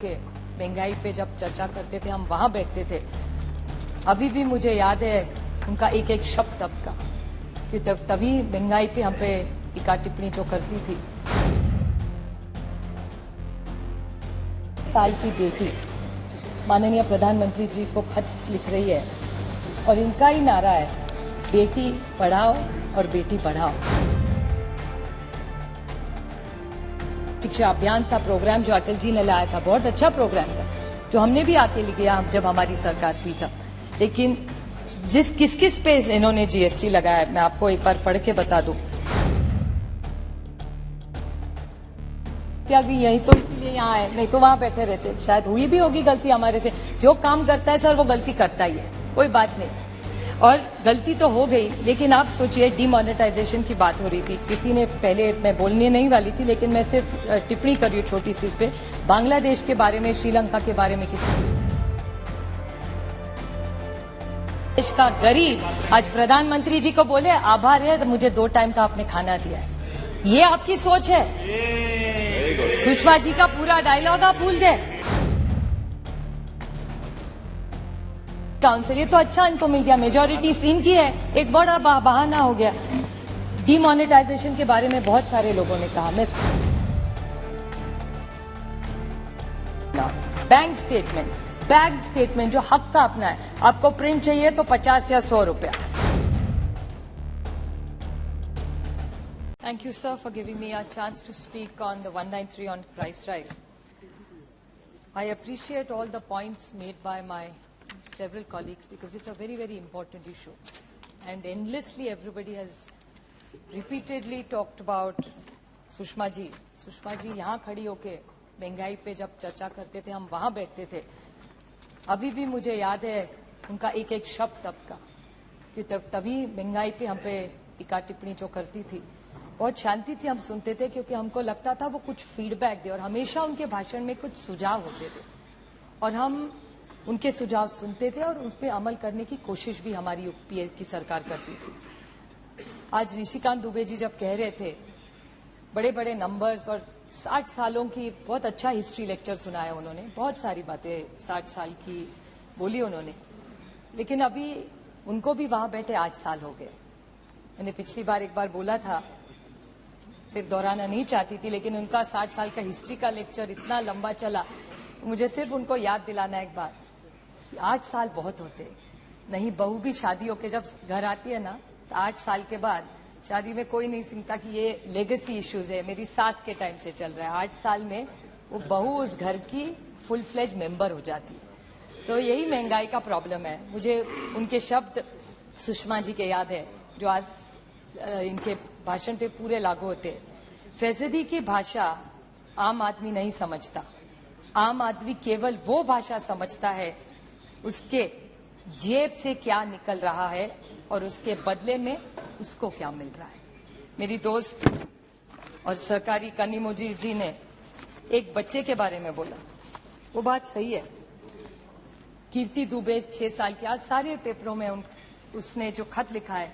के महंगाई पे जब चर्चा करते थे हम वहां बैठते थे। अभी भी मुझे याद है उनका एक एक शब्द तब का कि तभी महंगाई पे हम पे टीका टिप्पणी जो करती थी। साल की बेटी माननीय प्रधानमंत्री जी को खत लिख रही है और इनका ही नारा है, बेटी पढ़ाओ और बेटी बढ़ाओ। शिक्षा अभियान सा प्रोग्राम जो अटल जी ने लाया था, बहुत अच्छा प्रोग्राम था, जो हमने भी आके लिया जब हमारी सरकार थी तब। लेकिन किस किस पे इन्होंने जीएसटी लगाया, मैं आपको एक बार पढ़ के बता दूं। अभी यही तो इसीलिए यहाँ है, नहीं तो वहां बैठे रहते। शायद हुई भी होगी गलती हमारे से, जो काम करता है सर वो गलती करता ही है, कोई बात नहीं। और गलती तो हो गई, लेकिन आप सोचिए डिमोनेटाइजेशन की बात हो रही थी, किसी ने पहले, मैं बोलने नहीं वाली थी लेकिन मैं सिर्फ टिप्पणी कर रही हूँ छोटी सी इस पे, बांग्लादेश के बारे में, श्रीलंका के बारे में। किसी देश का गरीब आज प्रधानमंत्री जी को बोले आभार है, मुझे 2 टाइम का आपने खाना दिया है। ये आपकी सोच है? सुषमा जी का पूरा डायलॉग आप भूल गए। काउंसिल, ये तो अच्छा इनको मिल गया, मेजोरिटी इनकी है, एक बड़ा बहाना हो गया। डिमोनेटाइजेशन के बारे में बहुत सारे लोगों ने कहा, मैं बैंक स्टेटमेंट जो हक का अपना है, आपको प्रिंट चाहिए तो 50 या 100 रुपया। Thank you, sir, for giving me a chance to speak on the 193 on price rise. I appreciate all the points made by my several colleagues because it's a very, very important issue. And endlessly everybody has repeatedly talked about Sushma ji. Sushma ji यहाँ खड़ी होके महंगाई पे जब चर्चा करते थे हम वहां बैठते थे। अभी भी मुझे याद है उनका एक एक शब्द तब का कि तभी महंगाई पे हम पे टीका टिप्पणी जो करती थी, बहुत शांति थी, हम सुनते थे क्योंकि हमको लगता था वो कुछ फीडबैक दे, और हमेशा उनके भाषण में कुछ सुझाव होते थे और हम उनके सुझाव सुनते थे और उन पर अमल करने की कोशिश भी हमारी यूपीए की सरकार करती थी। आज निशिकांत दुबे जी जब कह रहे थे बड़े बड़े नंबर्स और 60 सालों की, बहुत अच्छा हिस्ट्री लेक्चर सुनाया उन्होंने, बहुत सारी बातें 60 साल की बोली उन्होंने, लेकिन अभी उनको भी वहां बैठे 8 साल हो गए। मैंने पिछली बार एक बार बोला था, सिर्फ दोहराना नहीं चाहती थी, लेकिन उनका 60 साल का हिस्ट्री का लेक्चर इतना लंबा चला, तो मुझे सिर्फ उनको याद दिलाना एक बात कि 8 साल बहुत होते नहीं। बहू भी शादी होके जब घर आती है ना, तो 8 साल के बाद शादी में कोई नहीं सुनता कि ये लेगेसी इश्यूज है, मेरी सास के टाइम से चल रहा है। 8 साल में वो बहू उस घर की फुल फ्लेज मेंबर हो जाती है। तो यही महंगाई का प्रॉब्लम है। मुझे उनके शब्द सुषमा जी के याद है जो आज इनके भाषण पे पूरे लागू होते। फैसदी की भाषा आम आदमी नहीं समझता, आम आदमी केवल वो भाषा समझता है उसके जेब से क्या निकल रहा है और उसके बदले में उसको क्या मिल रहा है। मेरी दोस्त और सहकारी कनिमोजी जी ने एक बच्चे के बारे में बोला, वो बात सही है। कीर्ति दुबे 6 साल की, आज सारे पेपरों में उसने जो खत लिखा है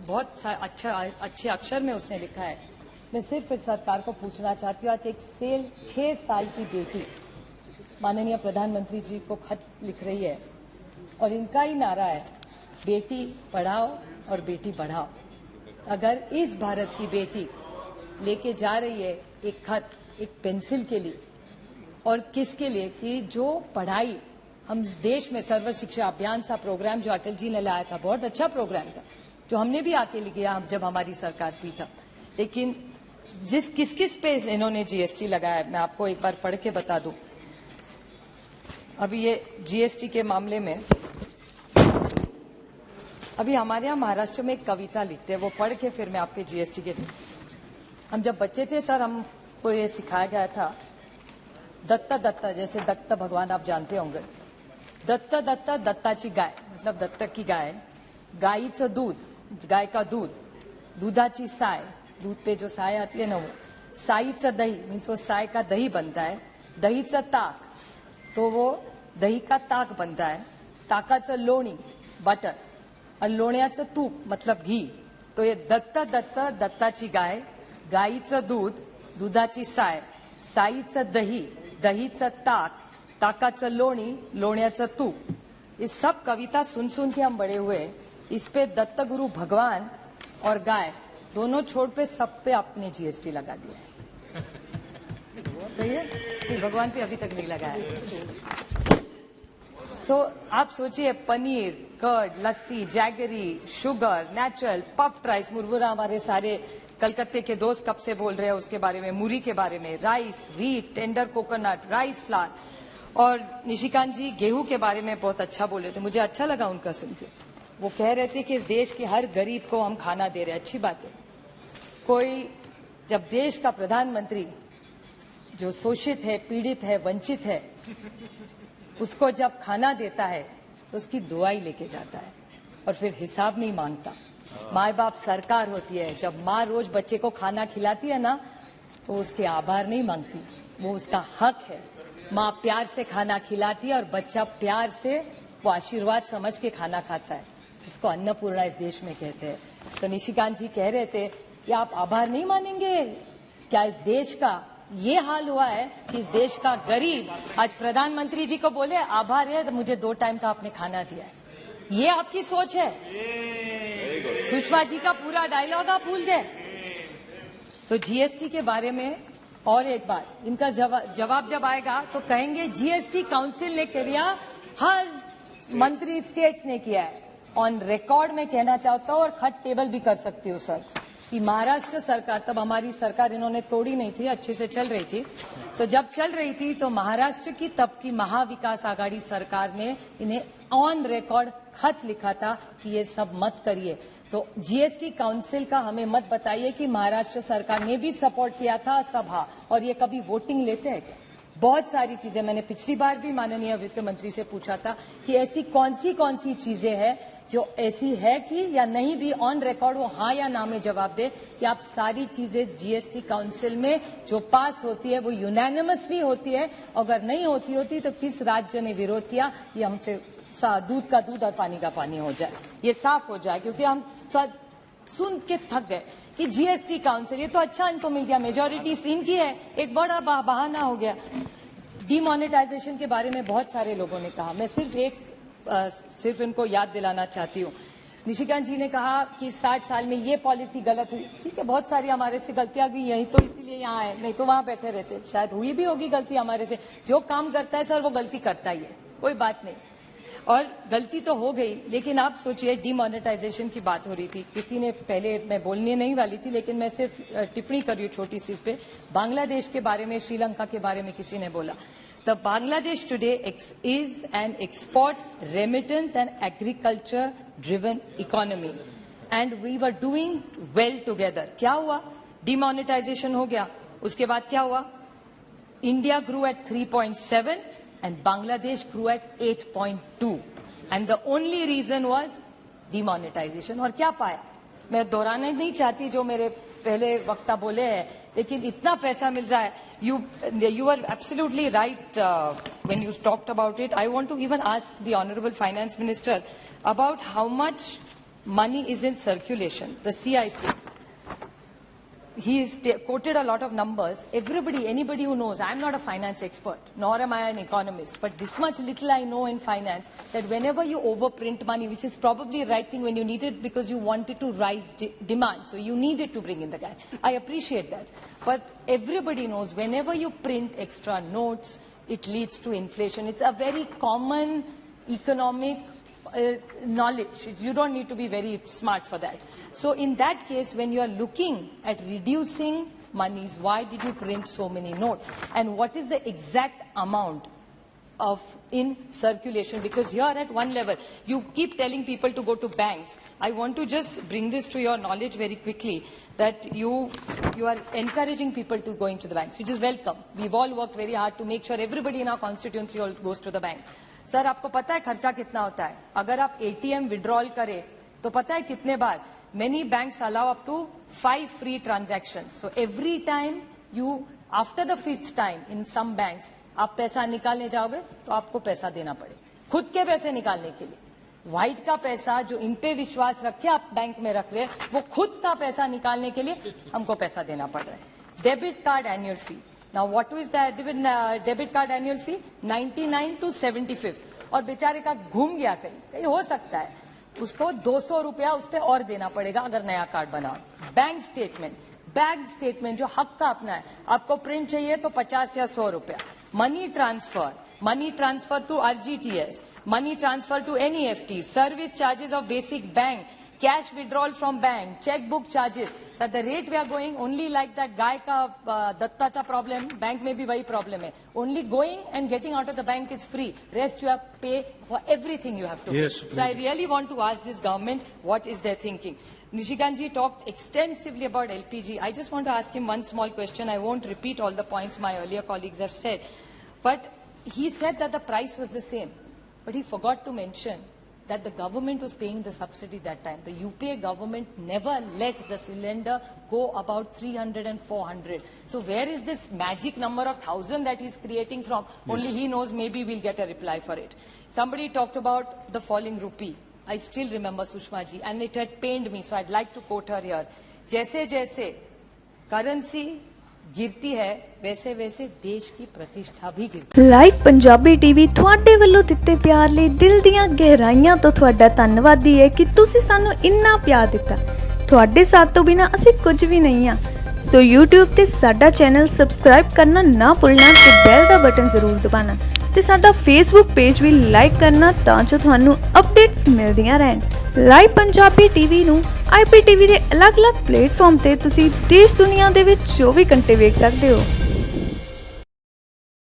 बहुत अच्छे अक्षर में उसने लिखा है। मैं सिर्फ सरकार को पूछना चाहती हूँ, आज एक 6 साल की बेटी माननीय प्रधानमंत्री जी को खत लिख रही है और इनका ही नारा है, बेटी पढ़ाओ और बेटी बढ़ाओ। अगर इस भारत की बेटी लेके जा रही है एक खत, एक पेंसिल के लिए, और किसके लिए कि जो पढ़ाई हम देश में, सर्व शिक्षा अभियान सा प्रोग्राम जो अटल जी ने लाया था, बहुत अच्छा प्रोग्राम था, जो हमने भी आके लिया जब हमारी सरकार थी तब। लेकिन किस किस पे इन्होंने जीएसटी लगाया, मैं आपको एक बार पढ़ के बता दूं। अभी ये जीएसटी के मामले में, अभी हमारे यहाँ महाराष्ट्र में एक कविता लिखते हैं, वो पढ़ के फिर मैं आपके जीएसटी के, हम जब बच्चे थे सर, हमको ये सिखाया गया था, दत्ता दत्ता, जैसे दत्त भगवान आप जानते होंगे, दत्ता दत्ता दत्ताची गाय, मतलब दत्तक की गाय, गाईचं दूध, गाय का दूध, दुधाची साय, दूध पे जो साय आती है ना, वो साईचं दही, मीन्स वो साय का दही बनता है, दहीचं ताक, तो वो दही का ताक बनता है, ताकाचं लोणी, बटर, और लोण्याचं तूप मतलब घी। तो ये दत्त दत्त दत्ताची गाय, गाईचं दूध, दुधाची साय, साईचं दही, दहीचं ताक, ताकाचं लोणी, लोण्याचं तूप, ये सब कविता सुन सुन के हम बड़े हुए। इस पे दत्तगुरु भगवान और गाय दोनों छोड़ पे सब पे आपने जीएसटी लगा दिया है। सही है? नहीं, भगवान पे अभी तक नहीं लगाया। तो आप सोचिए, paneer, curd, lassi, jaggery, sugar, natural, puffed rice, मुरमुरा, हमारे सारे कलकत्ते के दोस्त कब से बोल रहे हैं उसके बारे में, मूरी के बारे में, rice, wheat, tender coconut, rice flour, और निशिकांत जी गेहूं के बारे में बहुत अच्छा बोल रहे थे। मुझे अच्छा लगा उनका सुन के। वो कह रहे थे कि इस देश के हर गरीब को हम खाना दे रहे हैं। अच्छी बात है। कोई जब देश का प्रधानमंत्री जो शोषित है, पीड़ित है, वंचित है, उसको जब खाना देता है तो उसकी दुआई लेके जाता है और फिर हिसाब नहीं मांगता। माँ बाप सरकार होती है। जब माँ रोज बच्चे को खाना खिलाती है ना, तो उसके आभार नहीं मांगती, वो उसका हक है। माँ प्यार से खाना खिलाती है और बच्चा प्यार से वो आशीर्वाद समझ के खाना खाता है। इसको अन्नपूर्णा इस देश में कहते हैं। तो निशिकांत जी कह रहे थे कि आप आभार नहीं मानेंगे क्या? इस देश का ये हाल हुआ है कि इस देश का गरीब आज प्रधानमंत्री जी को बोले आभार है तो मुझे 2 टाइम का आपने खाना दिया है। ये आपकी सोच है। सुषमा जी का पूरा डायलॉग आप भूल गए। तो जीएसटी के बारे में और एक बार इनका जवाब जब आएगा तो कहेंगे जीएसटी काउंसिल ने किया, हर मंत्री स्टेट्स ने किया है। ऑन रिकॉर्ड में कहना चाहता हूं और खत टेबल भी कर सकती हूं सर, कि महाराष्ट्र सरकार, तब हमारी सरकार इन्होंने तोड़ी नहीं थी, अच्छे से चल रही थी। तो जब चल रही थी तो महाराष्ट्र की तब की महाविकास आघाड़ी सरकार ने इन्हें ऑन रिकॉर्ड खत लिखा था कि ये सब मत करिए। तो जीएसटी काउंसिल का हमें मत बताइए कि महाराष्ट्र सरकार ने भी सपोर्ट किया था सभा, और ये कभी वोटिंग लेते हैं क्या? बहुत सारी चीजें मैंने पिछली बार भी माननीय वित्त मंत्री से पूछा था कि ऐसी कौन सी चीजें हैं जो ऐसी है कि या नहीं भी ऑन रिकॉर्ड वो हाँ या ना में जवाब दे कि आप सारी चीजें जीएसटी काउंसिल में जो पास होती है वो यूनानिमसली होती है, अगर नहीं होती तो किस राज्य ने विरोध किया, ये हमसे दूध का दूध और पानी का पानी हो जाए, ये साफ हो जाए। क्योंकि हम सुन के थक गए कि जीएसटी काउंसिल, ये तो अच्छा इनको मिल गया, मेजोरिटी सीन की है, एक बड़ा बहाना हो गया। डीमोनेटाइजेशन के बारे में बहुत सारे लोगों ने कहा, मैं सिर्फ इनको याद दिलाना चाहती हूँ। निशिकांत जी ने कहा कि 60 साल में ये पॉलिसी गलत हुई। ठीक है, बहुत सारी हमारे से गलतियां भी, यही तो इसीलिए यहाँ आए, नहीं तो वहां बैठे रहते। शायद हुई भी होगी गलती हमारे से, जो काम करता है सर वो गलती करता ही है, कोई बात नहीं, और गलती तो हो गई। लेकिन आप सोचिए, डीमोनेटाइजेशन की बात हो रही थी, किसी ने, पहले मैं बोलने नहीं वाली थी लेकिन मैं सिर्फ टिप्पणी कर रही हूँ छोटी सी इस पे, बांग्लादेश के बारे में, श्रीलंका के बारे में किसी ने बोला। The Bangladesh today is an export, remittance and agriculture driven economy and we were doing well together. क्या हुआ? Demonetization हो गया, उसके बाद क्या हुआ? India grew at 3.7 and Bangladesh grew at 8.2 and the only reason was demonetization। और क्या पाया? मैं दोहराना नहीं चाहती जो मेरे पहले वक्ता बोले हैं, लेकिन इतना पैसा मिल रहा है। You are absolutely right when you talked about it. I want to even ask the Honorable Finance Minister about how much money is in circulation. The CIC, he has quoted a lot of numbers. Anybody who knows, I'm not a finance expert, nor am I an economist, but this much little I know in finance, that whenever you overprint money, which is probably the right thing when you need it because you wanted to rise demand, so you needed to bring in the cash. I appreciate that. But everybody knows whenever you print extra notes, it leads to inflation. It's a very common economic knowledge. You don't need to be very smart for that. So in that case, when you are looking at reducing monies, why did you print so many notes? And what is the exact amount of in circulation? Because here at one level, you keep telling people to go to banks. I want to just bring this to your knowledge very quickly, that you are encouraging people to go into the banks, which is welcome. We've all worked very hard to make sure everybody in our constituency all goes to the bank. Sir, आपको पता है खर्चा कितना होता है? अगर आप ATM withdrawal करें तो पता है कितने बार? Many banks allow up to 5 free transactions. So every time you, after the 5th time in some banks, आप पैसा निकालने जाओगे तो आपको पैसा देना पड़े, खुद के पैसे निकालने के लिए। व्हाइट का पैसा जो इन पे विश्वास रखे आप बैंक में रख रहे, वो खुद का पैसा निकालने के लिए हमको पैसा देना पड़ रहा है। Debit card annual fee, Now what is the debit card annual fee? 99 to 75th. और बेचारे का घूम गया कहीं कहीं हो सकता है उसको 200 रुपया उस पर और देना पड़ेगा अगर नया कार्ड बनाओ। बैंक स्टेटमेंट जो हक का अपना है, आपको प्रिंट चाहिए तो 50 या 100 रुपया। Money transfer to RGTS, money transfer to NEFT, service charges of basic bank, cash withdrawal from bank, checkbook charges. So at the rate we are going, only like that guy ka datta cha problem, bank mein bhi wahi problem hai. Only going and getting out of the bank is free. Rest you have to pay for everything you have to Yes, pay. So I really want to ask this government, what is their thinking? Nishikant ji talked extensively about LPG. I just want to ask him one small question. I won't repeat all the points my earlier colleagues have said. But he said that the price was the same. But he forgot to mention that the government was paying the subsidy that time. The UPA government never let the cylinder go about 300 and 400. So where is this magic number of 1,000 that he's creating from? Yes. Only he knows, maybe we'll get a reply for it. Somebody talked about the falling rupee. I still remember Sushma ji, and it had pained me, so I'd like to quote her here. जैसे जैसे currency गिरती है वैसे वैसे देश की प्रतिष्ठा भी गिरती है। ਲਾਈਵ ਪੰਜਾਬੀ ਟੀਵੀ ਤੁਹਾਡੇ ਵੱਲੋਂ ਦਿੱਤੇ ਪਿਆਰ ਲਈ ਦਿਲ ਦੀਆਂ ਗਹਿਰਾਈਆਂ ਤੋਂ ਤੁਹਾਡਾ ਧੰਨਵਾਦੀ ਹੈ ਕਿ ਤੁਸੀਂ ਸਾਨੂੰ ਇੰਨਾ ਪਿਆਰ ਦਿੱਤਾ। ਤੁਹਾਡੇ ਸਾਥ ਤੋਂ ਬਿਨਾ ਅਸੀਂ ਕੁਝ ਵੀ ਨਹੀਂ ਆ। ਸੋ YouTube ਤੇ ਸਾਡਾ ਚੈਨਲ ਸਬਸਕ੍ਰਾਈਬ ਕਰਨਾ ਨਾ ਭੁੱਲਣਾ ਤੇ ਬੈਲ ਦਾ ਬਟਨ ਜ਼ਰੂਰ ਦਬਾਉਣਾ ਤੇ ਸਾਡਾ Facebook ਪੇਜ ਵੀ ਲਾਈਕ ਕਰਨਾ ਤਾਂ ਜੋ ਤੁਹਾਨੂੰ ਅਪਡੇਟਸ ਮਿਲਦੀਆਂ ਰਹਿਣ। ਲਾਈਵ ਪੰਜਾਬੀ ਟੀਵੀ ਨੂੰ IPTV ਦੇ ਅਲੱਗ-ਅਲੱਗ ਪਲੇਟਫਾਰਮ ਤੇ ਤੁਸੀਂ ਦੇਸ਼ ਦੁਨੀਆ ਦੇ ਵਿੱਚ 24 ਘੰਟੇ ਵੇਖ ਸਕਦੇ ਹੋ।